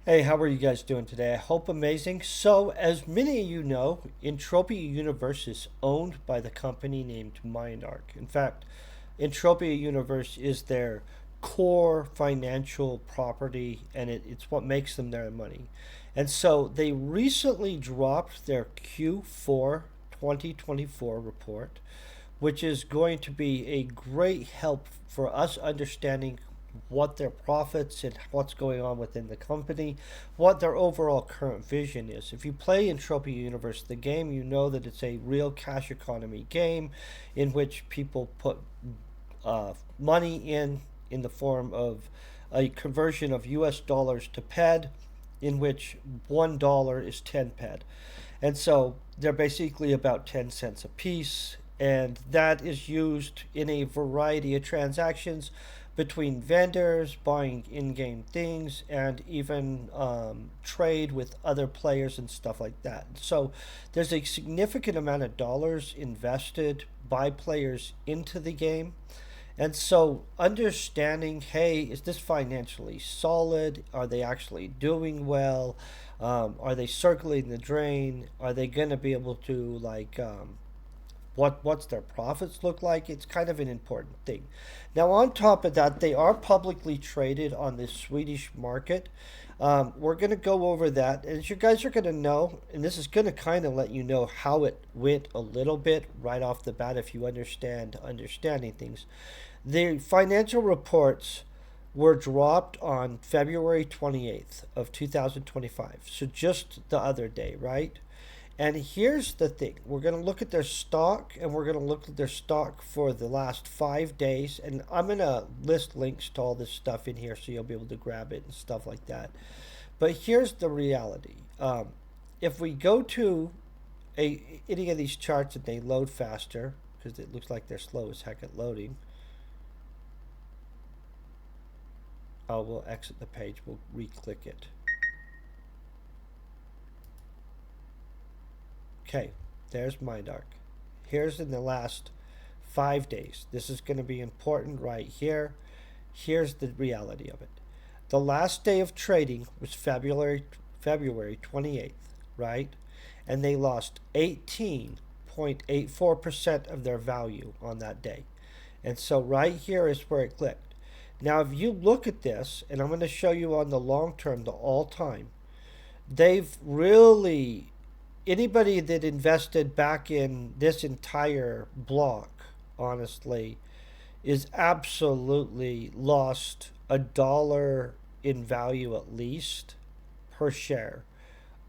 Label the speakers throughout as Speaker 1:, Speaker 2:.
Speaker 1: Hey, how are you guys doing today? I hope amazing. So, as many of you know, Entropia Universe is owned by the company named MindArc. In fact, Entropia Universe is their core financial property, and it's what makes them their money. And so they recently dropped their Q4 2024 report, which is going to be a great help for us understanding what their profits and what's going on within the company, what their overall current vision is. If you play Entropia Universe, the game, you know that it's a real cash economy game in which people put money in the form of a conversion of US dollars to PED, in which $1 is 10 PED. And so they're basically about 10 cents a piece. And that is used in a variety of transactions between vendors, buying in game things, and even trade with other players and stuff like that. So there's a significant amount of dollars invested by players into the game. And so, understanding, hey, is this financially solid? Are they actually doing well? Are they circling the drain? Are they going to be able to what's their profits look like? It's kind of an important thing. Now, on top of that, they are publicly traded on the Swedish market. We're going to go over that, as you guys are going to know, and this is going to kind of let you know how it went a little bit right off the bat if you understanding things. The financial reports were dropped on February 28th of 2025. So just the other day, right? And here's the thing. We're going to look at their stock and we're going to look at their stock for the last 5 days. And I'm going to list links to all this stuff in here so you'll be able to grab it and stuff like that. But here's the reality. If we go to any of these charts and they load faster, because it looks like they're slow as heck at loading. Oh, we'll exit the page. We'll re-click it. Okay, there's MindArc. Here's in the last 5 days. This is going to be important right here. Here's the reality of it. The last day of trading was February 28th, right? And they lost 18.84% of their value on that day. And so right here is where it clicked. Now, if you look at this, and I'm going to show you on the long term, the all time, they've really, anybody that invested back in this entire block, honestly, is absolutely lost $1 in value at least per share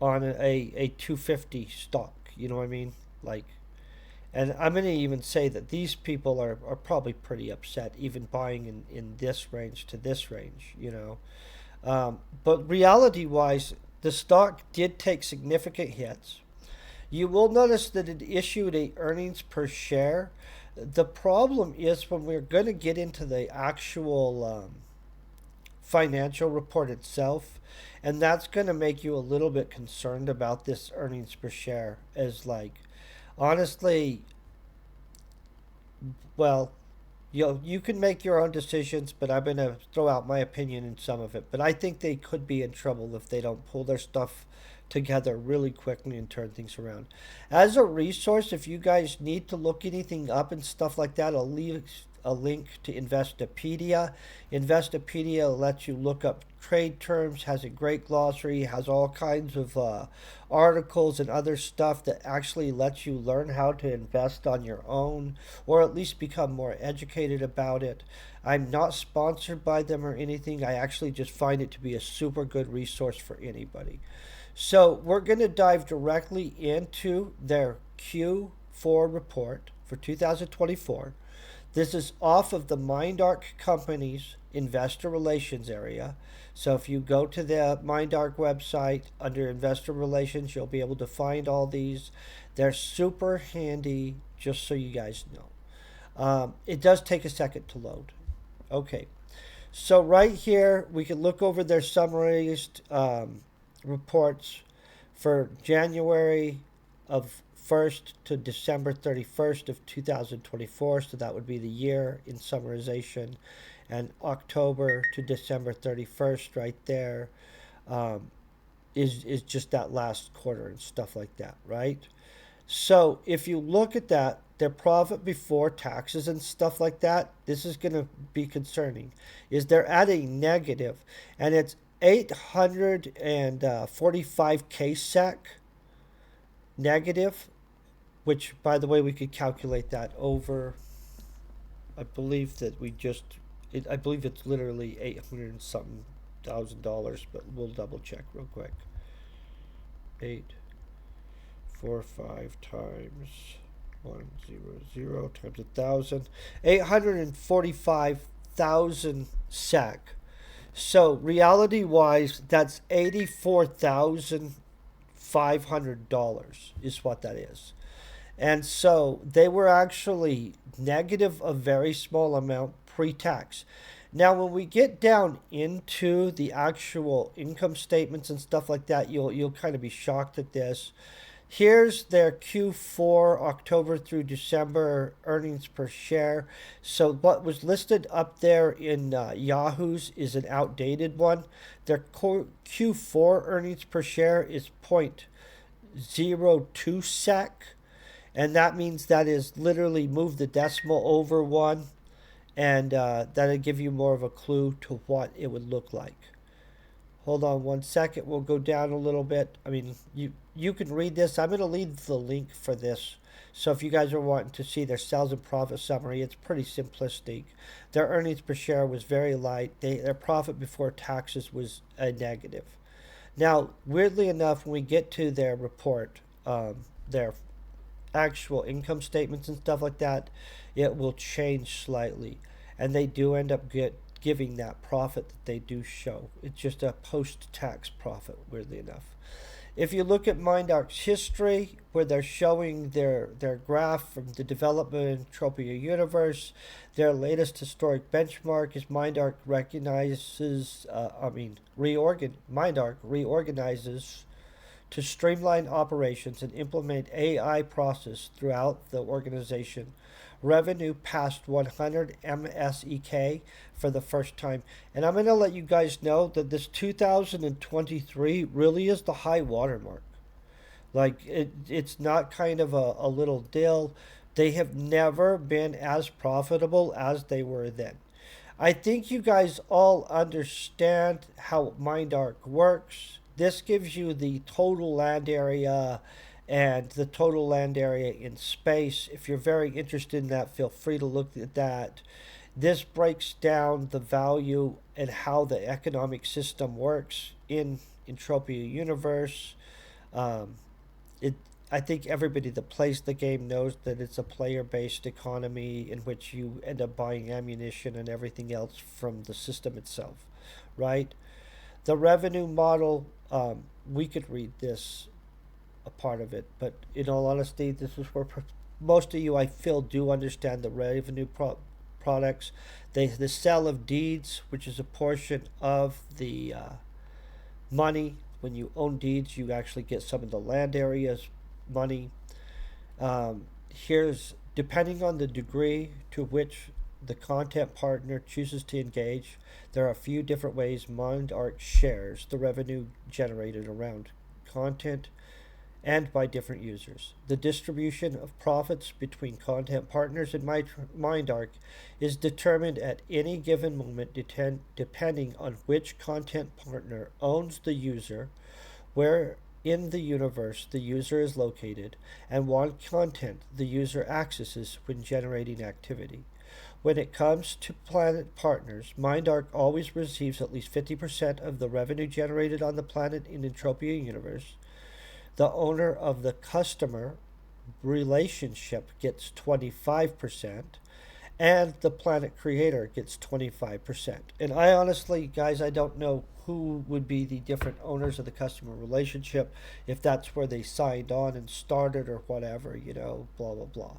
Speaker 1: on a 250 stock. You know what I mean? Like, and I'm going to even say that these people are probably pretty upset, even buying in this range to this range, you know. But reality wise, the stock did take significant hits. You will notice that it issued a earnings per share. The problem is when we're going to get into the actual financial report itself, and that's going to make you a little bit concerned about this earnings per share. As like, honestly, well, you can make your own decisions, but I'm going to throw out my opinion in some of it. But I think they could be in trouble if they don't pull their stuff together really quickly and turn things around. As a resource, if you guys need to look anything up and stuff like that, I'll leave a link to Investopedia. Investopedia lets you look up trade terms, has a great glossary, has all kinds of articles and other stuff that actually lets you learn how to invest on your own or at least become more educated about it. I'm not sponsored by them or anything. I actually just find it to be a super good resource for anybody. So we're going to dive directly into their Q4 report for 2024. This is off of the MindArc company's investor relations area. So if you go to the MindArc website under investor relations, you'll be able to find all these. They're super handy, just so you guys know. It does take a second to load. Okay, so right here we can look over their summarized reports for January of 1st to December 31st of 2024. So that would be the year in summarization. And October to December 31st right there. is just that last quarter and stuff like that, right? So if you look at that, their profit before taxes and stuff like that, this is going to be concerning. Is they're at a negative, and it's 845k sec negative, which by the way we could calculate that over. I believe that we just, I believe it's literally 800 and something $1,000, but we'll double check real quick. 845 times 100 times 1,000, 845,000 sec. So reality wise, that's $84,500 is what that is. And so they were actually negative a very small amount pre-tax. Now, when we get down into the actual income statements and stuff like that, you'll kind of be shocked at this. Here's their Q4 October through December earnings per share. So what was listed up there in Yahoo's is an outdated one. Their Q4 earnings per share is 0.02 sec, and that means that is literally move the decimal over one, and that'll give you more of a clue to what it would look like. Hold on 1 second. We'll go down a little bit. I mean, you can read this. I'm going to leave the link for this. So if you guys are wanting to see their sales and profit summary, it's pretty simplistic. Their earnings per share was very light. Their profit before taxes was a negative. Now, weirdly enough, when we get to their report, their actual income statements and stuff like that, it will change slightly. And they do end up giving that profit that they do show. It's just a post-tax profit, weirdly enough. If you look at MindArc's history, where they're showing their graph from the development of Entropia Universe, their latest historic benchmark is MindArc MindArc reorganizes to streamline operations and implement AI process throughout the organization. Revenue passed 100 MSEK for the first time. And I'm going to let you guys know that this 2023 really is the high watermark. Like, it's not kind of a little deal. They have never been as profitable as they were then. I think you guys all understand how MindArc works. This gives you the total land area and the total land area in space. If you're very interested in that, feel free to look at that. This breaks down the value and how the economic system works in Entropia Universe. It I think everybody that plays the game knows that it's a player-based economy in which you end up buying ammunition and everything else from the system itself, right? The revenue model, we could read this, a part of it, but in all honesty, this is where most of you, I feel, do understand the revenue products. The sale of deeds, which is a portion of the money. When you own deeds, you actually get some of the land areas money. Here's, depending on the degree to which the content partner chooses to engage, there are a few different ways MindArc shares the revenue generated around content and by different users. The distribution of profits between content partners and MindArc is determined at any given moment depending on which content partner owns the user, where in the universe the user is located, and what content the user accesses when generating activity. When it comes to planet partners, MindArc always receives at least 50% of the revenue generated on the planet in Entropia Universe. The owner of the customer relationship gets 25%, and the planet creator gets 25%. And I honestly, guys, I don't know who would be the different owners of the customer relationship, if that's where they signed on and started or whatever, blah, blah,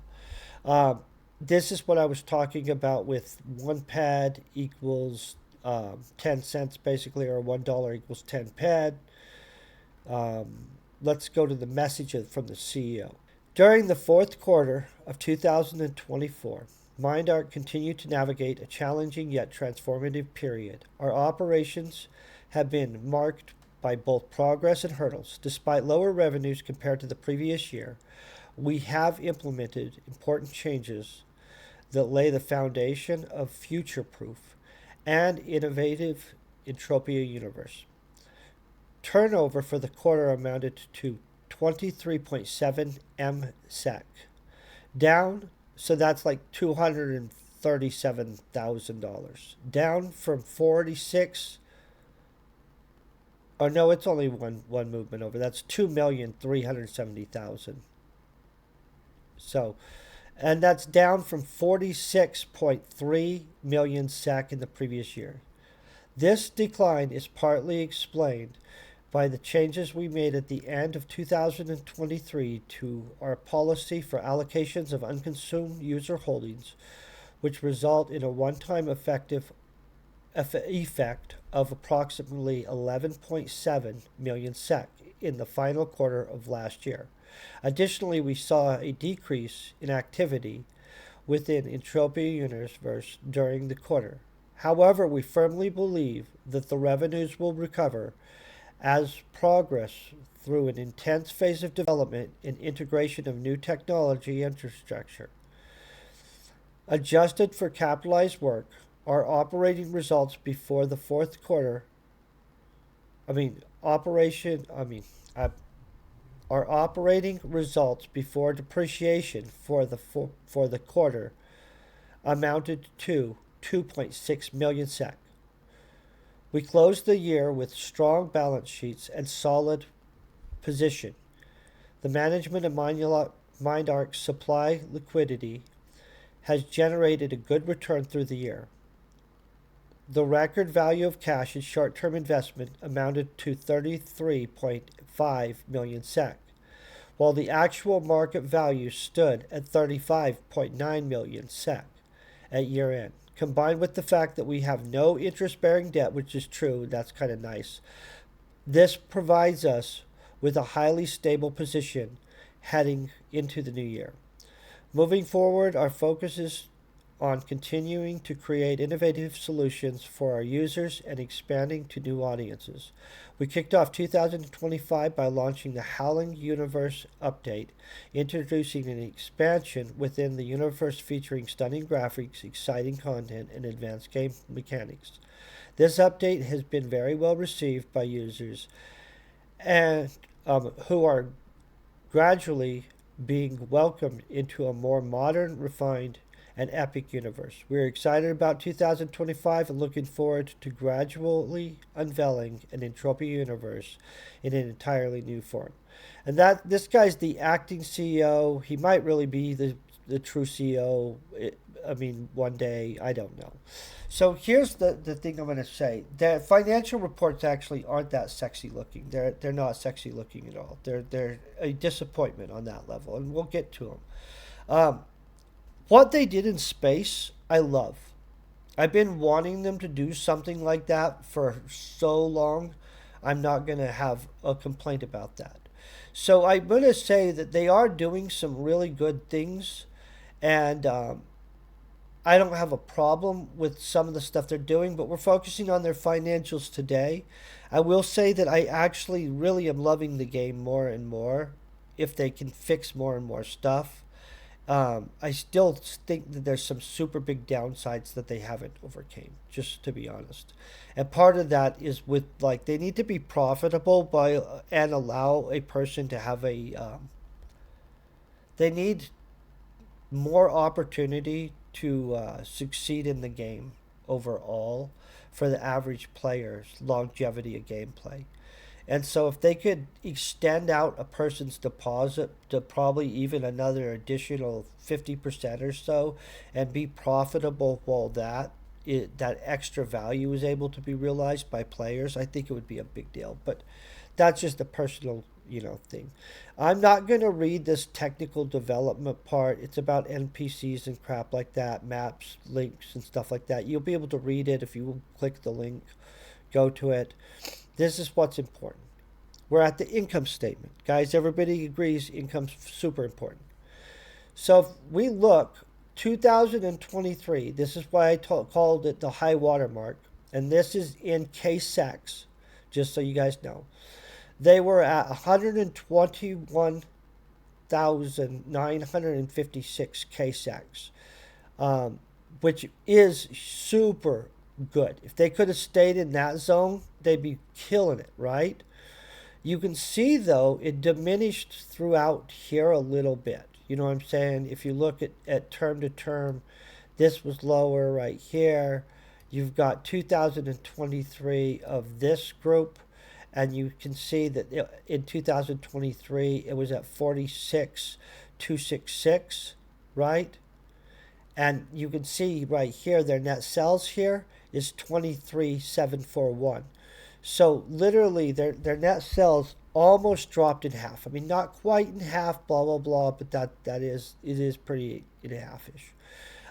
Speaker 1: blah. This is what I was talking about with one pad equals 10 cents, basically, or $1 equals 10 pad. Let's go to the message from the CEO. During the fourth quarter of 2024, MindArc continued to navigate a challenging yet transformative period. Our operations have been marked by both progress and hurdles. Despite lower revenues compared to the previous year, we have implemented important changes that lay the foundation of future proof and innovative Entropia Universe. Turnover for the quarter amounted to 23.7 M SEK, down, so that's like $237,000, down from 46. Oh no, it's only one movement over. That's 2,370,000. So, and that's down from 46.3 million SEK in the previous year. This decline is partly explained by the changes we made at the end of 2023 to our policy for allocations of unconsumed user holdings, which result in a one-time effect of approximately 11.7 million SEK in the final quarter of last year. Additionally, we saw a decrease in activity within Entropia Universe during the quarter. However, we firmly believe that the revenues will recover as progress through an intense phase of development and integration of new technology infrastructure. Adjusted for capitalized work, our operating results before the fourth quarter, our operating results before depreciation for the quarter amounted to 2.6 million SEK. We closed the year with strong balance sheets and solid position. The management of MindArc's supply liquidity has generated a good return through the year. The record value of cash and short-term investment amounted to 33.5 million SEK, while the actual market value stood at 35.9 million SEK at year-end. Combined with the fact that we have no interest-bearing debt, which is true, that's kind of nice, this provides us with a highly stable position heading into the new year. Moving forward, our focus is on continuing to create innovative solutions for our users and expanding to new audiences. We kicked off 2025 by launching the Howling Universe update, introducing an expansion within the universe featuring stunning graphics, exciting content, and advanced game mechanics. This update has been very well received by users and who are gradually being welcomed into a more modern, refined, and epic universe. We're excited about 2025 and looking forward to gradually unveiling an Entropia Universe in an entirely new form. And this guy's the acting CEO. He might really be the true CEO. One day, I don't know. So here's the thing I'm going to say. The financial reports actually aren't that sexy looking. They're not sexy looking at all. They're a disappointment on that level, and we'll get to them. What they did in space, I love. I've been wanting them to do something like that for so long. I'm not going to have a complaint about that. So I'm going to say that they are doing some really good things, and I don't have a problem with some of the stuff they're doing, but we're focusing on their financials today. I will say that I actually really am loving the game more and more if they can fix more and more stuff. I still think that there's some super big downsides that they haven't overcame, just to be honest. And part of that is with, like, they need to be profitable and allow a person to have they need more opportunity to succeed in the game overall for the average player's longevity of gameplay. And so if they could extend out a person's deposit to probably even another additional 50% or so and be profitable while that extra value is able to be realized by players, I think it would be a big deal. But that's just a personal, thing. I'm not going to read this technical development part. It's about NPCs and crap like that, maps, links, and stuff like that. You'll be able to read it if you click the link, go to it. This is what's important. We're at the income statement. Guys, everybody agrees income's super important. So if we look, 2023, this is why I called it the high water mark, and this is in K-Sex, just so you guys know. They were at 121,956 KSACs, which is super good. If they could have stayed in that zone, they'd be killing it, right? You can see, though, it diminished throughout here a little bit. You know what I'm saying? If you look at term to term, this was lower right here. You've got 2023 of this group, and you can see that in 2023 it was at 46,266, right? And you can see right here their net sales here is 23,741. So literally their net sales almost dropped in half. I mean, not quite in half, blah blah blah, but it is pretty in half-ish.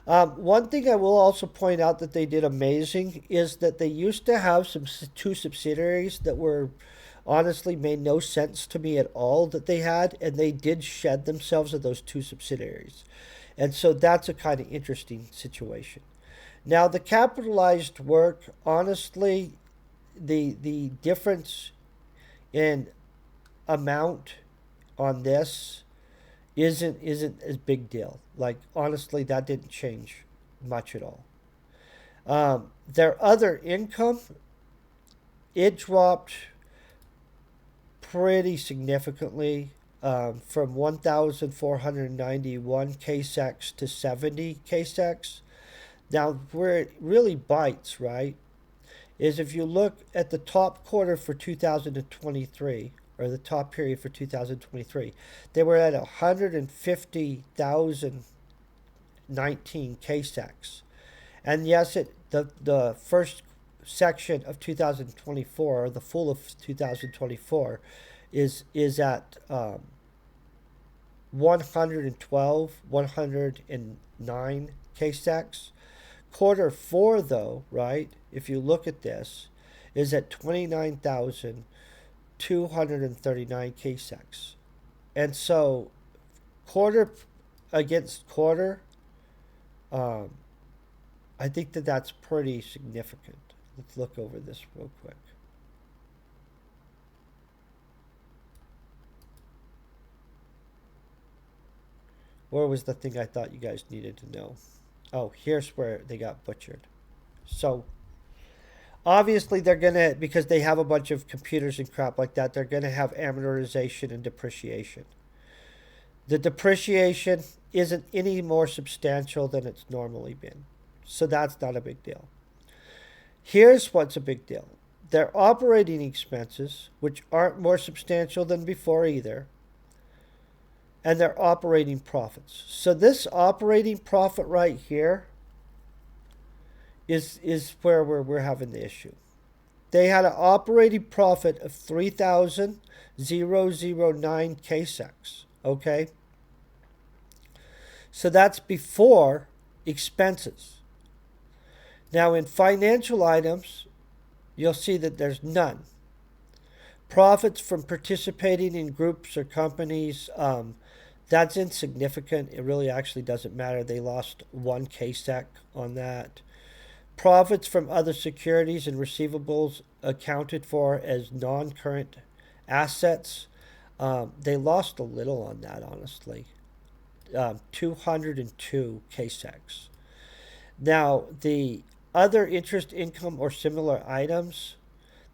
Speaker 1: One thing I will also point out that they did amazing is that they used to have two subsidiaries that were honestly made no sense to me at all that they had, and they did shed themselves of those two subsidiaries. And so that's a kind of interesting situation. Now, the capitalized work, honestly, the difference in amount on this isn't as big deal. Like, honestly, that didn't change much at all. Their other income, it dropped pretty significantly, from 1,491 KSEX to 70 KSEX. Now, where it really bites, right, is if you look at the top quarter for 2023, or the top period for 2023, they were at 150,019 KSEX. And yes, the first section of 2024, or the full of 2024, is at 109 KSEX. Quarter 4, though, right, if you look at this, is at 29,239 KSEX. And so, quarter against quarter, I think that's pretty significant. Let's look over this real quick. Where was the thing I thought you guys needed to know? Oh, here's where they got butchered. So, obviously they're going to, because they have a bunch of computers and crap like that, they're going to have amortization and depreciation. The depreciation isn't any more substantial than it's normally been. So that's not a big deal. Here's what's a big deal. Their operating expenses, which aren't more substantial than before either, and their operating profits. So this operating profit right here is where we're having the issue. They had an operating profit of 3,009 KSEX, okay? So that's before expenses. Now in financial items, you'll see that there's none. Profits from participating in groups or companies, that's insignificant. It really actually doesn't matter. They lost 1 KSEC on that. Profits from other securities and receivables accounted for as non-current assets. They lost a little on that, honestly. 202 KSECs. Now, the other interest income or similar items,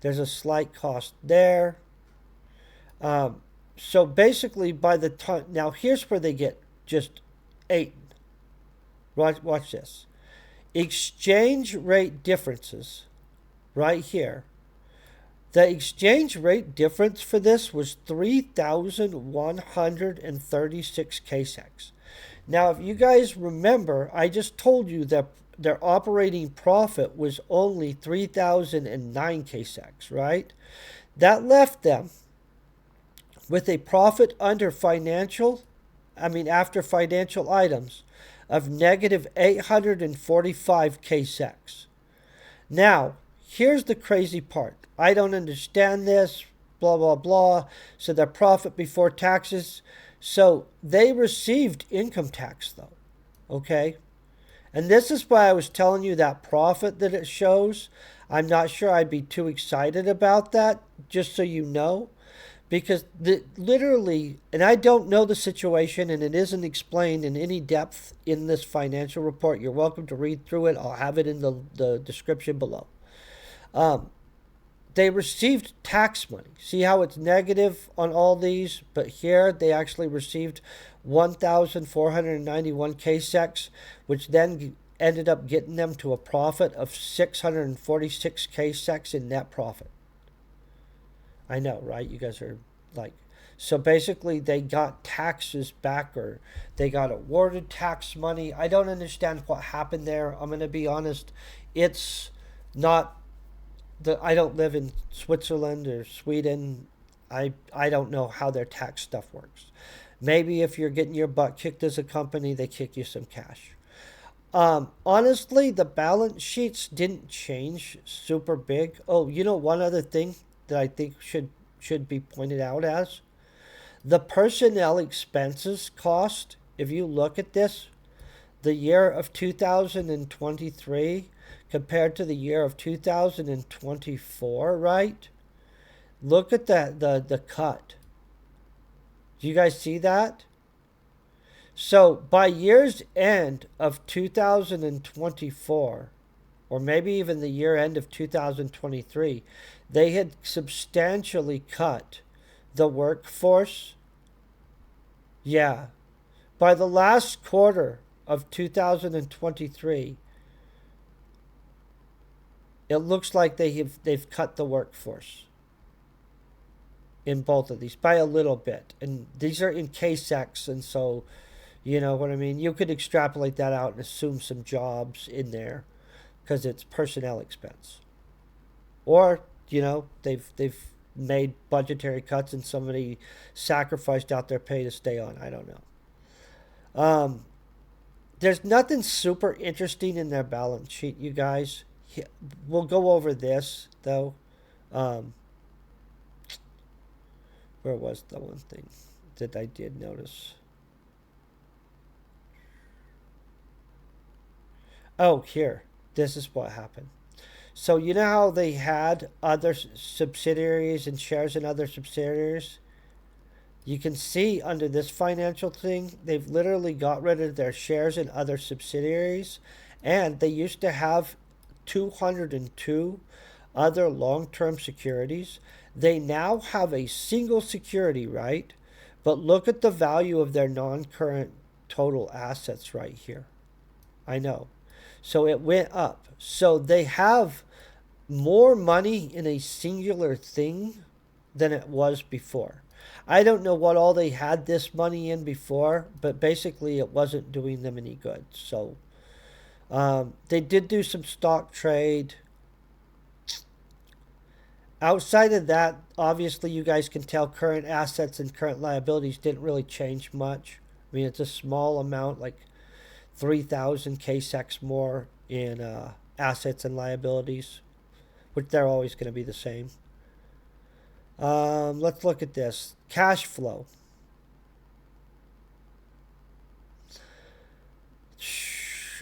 Speaker 1: there's a slight cost there. So basically, by the time, now here's where they get just eaten. Watch this. Exchange rate differences, right here. The exchange rate difference for this was 3,136 KSEX. Now, if you guys remember, I just told you that their operating profit was only 3,009 KSEX, right? That left them with a profit after financial items of negative 845 KSEX. Now, here's the crazy part. I don't understand this, blah, blah, blah. So their profit before taxes. So they received income tax, though, okay? And this is why I was telling you that profit that it shows. I'm not sure I'd be too excited about that, just so you know. Because literally, and I don't know the situation, and it isn't explained in any depth in this financial report. You're welcome to read through it. I'll have it in the description below. Um, they received tax money. See how it's negative on all these, but here they actually received 1,491 KSECs, which then ended up getting them to a profit of 646 KSECs in net profit. I know, right? You guys are like, so basically they got taxes back, or they got awarded tax money. I don't understand what happened there. I'm going to be honest. It's not I don't live in Switzerland or Sweden. I don't know how their tax stuff works. Maybe if you're getting your butt kicked as a company, they kick you some cash. Honestly, the balance sheets didn't change super big. Oh, one other thing that I think should be pointed out as the personnel expenses cost. If you look at this, the year of 2023 compared to the year of 2024, right? Look at the cut. Do you guys see that? So by year's end of 2024, or maybe even the year end of 2023, they had substantially cut the workforce. Yeah. By the last quarter of 2023, it looks like they've cut the workforce in both of these by a little bit. And these are in KSECs, and so you know what I mean? You could extrapolate that out and assume some jobs in there because it's personnel expense. Or, they've made budgetary cuts and somebody sacrificed out their pay to stay on. I don't know. There's nothing super interesting in their balance sheet, you guys. We'll go over this, though. Where was the one thing that I did notice? Oh, here. This is what happened. So you know how they had other subsidiaries and shares in other subsidiaries? You can see under this financial thing, they've literally got rid of their shares in other subsidiaries. And they used to have 202 other long-term securities. They now have a single security, right? But look at the value of their non-current total assets right here. I know. So it went up. So they have more money in a singular thing than it was before. I don't know what all they had this money in before, but basically it wasn't doing them any good. So they did do some stock trade. Outside of that, obviously you guys can tell current assets and current liabilities didn't really change much. I mean, it's a small amount, like 3,000 KSECs more in assets and liabilities, which they're always going to be the same. Let's look at this. Cash flow.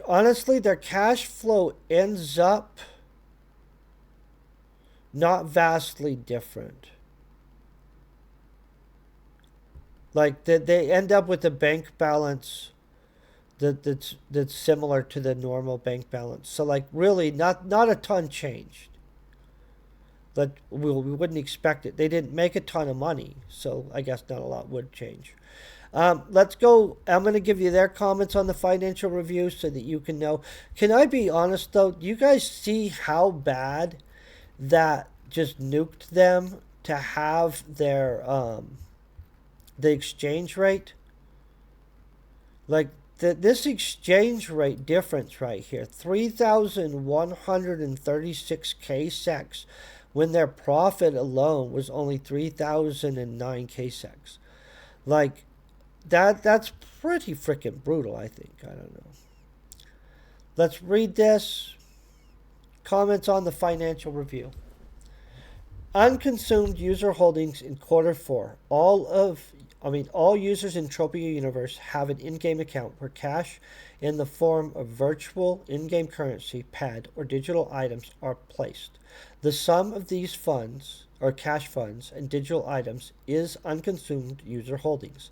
Speaker 1: Honestly, their cash flow ends up not vastly different. Like they end up with a bank balance that's similar to the normal bank balance. So like really not a ton changed. But we wouldn't expect it. They didn't make a ton of money, so I guess not a lot would change. Let's go. I'm going to give you their comments on the financial review so that you can know. Can I be honest though? Do you guys see how bad that just nuked them to have their the exchange rate? Like this exchange rate difference right here, 3,136 KSECs, when their profit alone was only 3,009 KSECs. Like that's pretty freaking brutal, I think. I don't know. Let's read this. Comments on the financial review. Unconsumed user holdings in Q4. All users in Entropia Universe have an in-game account where cash in the form of virtual in-game currency, pad, or digital items are placed. The sum of these funds, or cash funds, and digital items is unconsumed user holdings.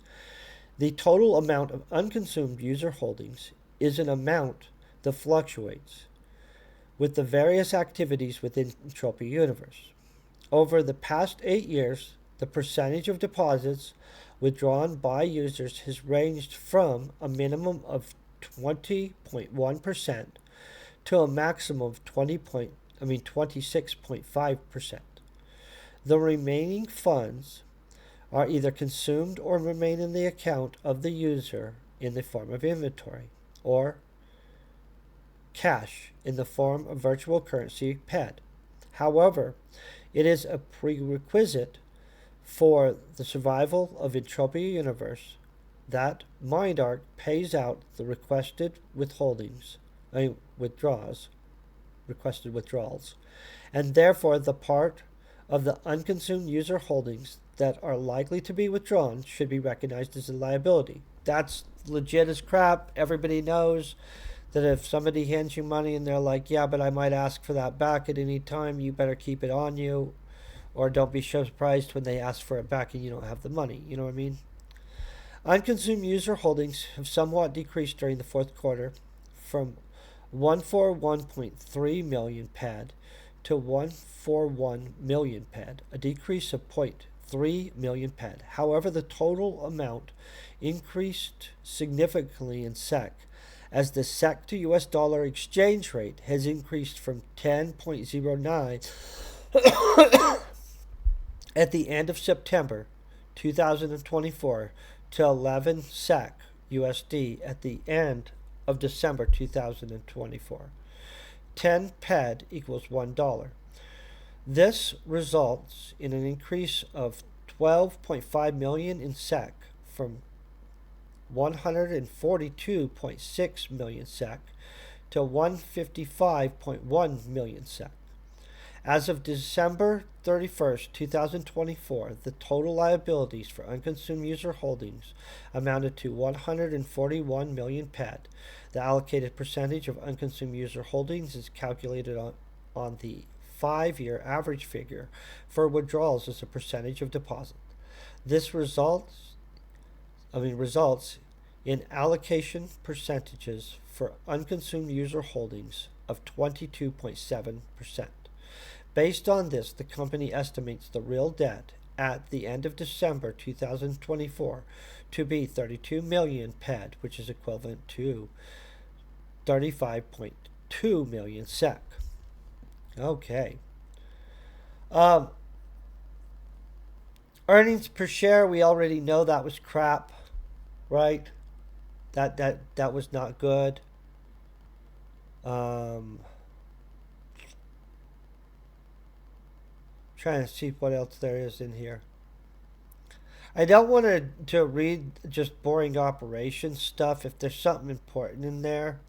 Speaker 1: The total amount of unconsumed user holdings is an amount that fluctuates with the various activities within Entropia Universe. Over the past 8 years, the percentage of deposits withdrawn by users has ranged from a minimum of 20.1% to a maximum of 26.5%. The remaining funds are either consumed or remain in the account of the user in the form of inventory, or cash in the form of virtual currency pad. However, it is a prerequisite for the survival of Entropia Universe that MindArc pays out the requested withdrawals, and therefore the part of the unconsumed user holdings that are likely to be withdrawn should be recognized as a liability. That's legit as crap. Everybody knows that if somebody hands you money and they're like, yeah, but I might ask for that back at any time, you better keep it on you, or don't be surprised when they ask for it back and you don't have the money. You know what I mean? Unconsumed user holdings have somewhat decreased during the fourth quarter from 141.3 million pad to 141 million pad, a decrease of 0.3 million pad. However, the total amount increased significantly in SEK, as the SEK to US dollar exchange rate has increased from 10.09 at the end of September 2024 to 11 SEK USD at the end of December 2024. 10 PED equals $1. This results in an increase of 12.5 million in SEK from 142.6 million SEK to 155.1 million SEK. As of December 31st, 2024, the total liabilities for unconsumed user holdings amounted to 141 million PED. The allocated percentage of unconsumed user holdings is calculated on the 5-year average figure for withdrawals as a percentage of deposit. This results in allocation percentages for unconsumed user holdings of 22.7%. Based on this, the company estimates the real debt at the end of December 2024 to be 32 million PED, which is equivalent to 35.2 million SEK. Okay. Earnings per share, we already know that was crap, right? That was not good. Trying to see what else there is in here. I don't want to read just boring operation stuff. If there's something important in there,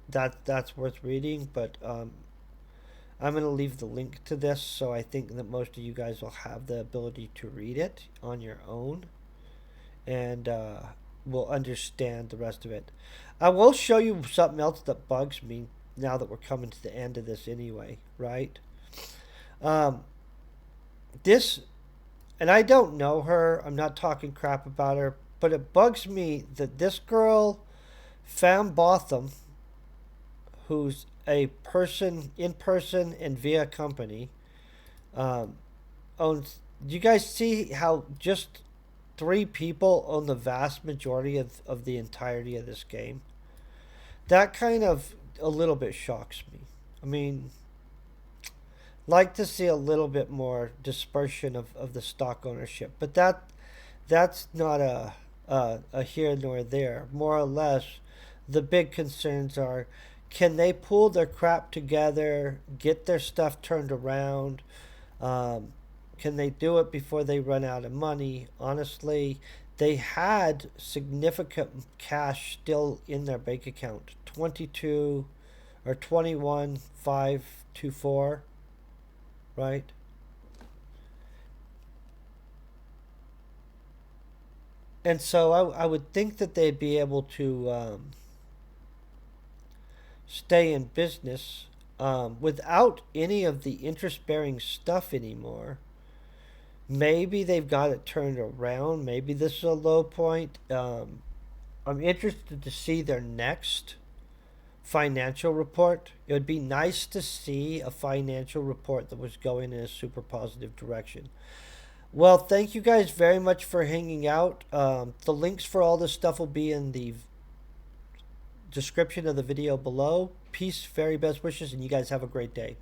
Speaker 1: that's worth reading. But I'm going to leave the link to this, so I think that most of you guys will have the ability to read it on your own, and will understand the rest of it. I will show you something else that bugs me now that we're coming to the end of this anyway, right? This, and I don't know her, I'm not talking crap about her, but it bugs me that this girl, Fam Botham, who's a person in person and via company, owns. Do you guys see how just 3 people own the vast majority of the entirety of this game? That kind of a little bit shocks me. I mean, like to see a little bit more dispersion of the stock ownership, but that's not a here nor there. More or less, the big concerns are, can they pull their crap together, get their stuff turned around? Can they do it before they run out of money? Honestly, they had significant cash still in their bank account, 22 or 21,524. Right? And so I would think that they'd be able to stay in business without any of the interest bearing stuff anymore. Maybe they've got it turned around. Maybe this is a low point. I'm interested to see their next financial report. It would be nice to see a financial report that was going in a super positive direction. Well, thank you guys very much for hanging out. The links for all this stuff will be in the description of the video below. Peace, very best wishes, and you guys have a great day.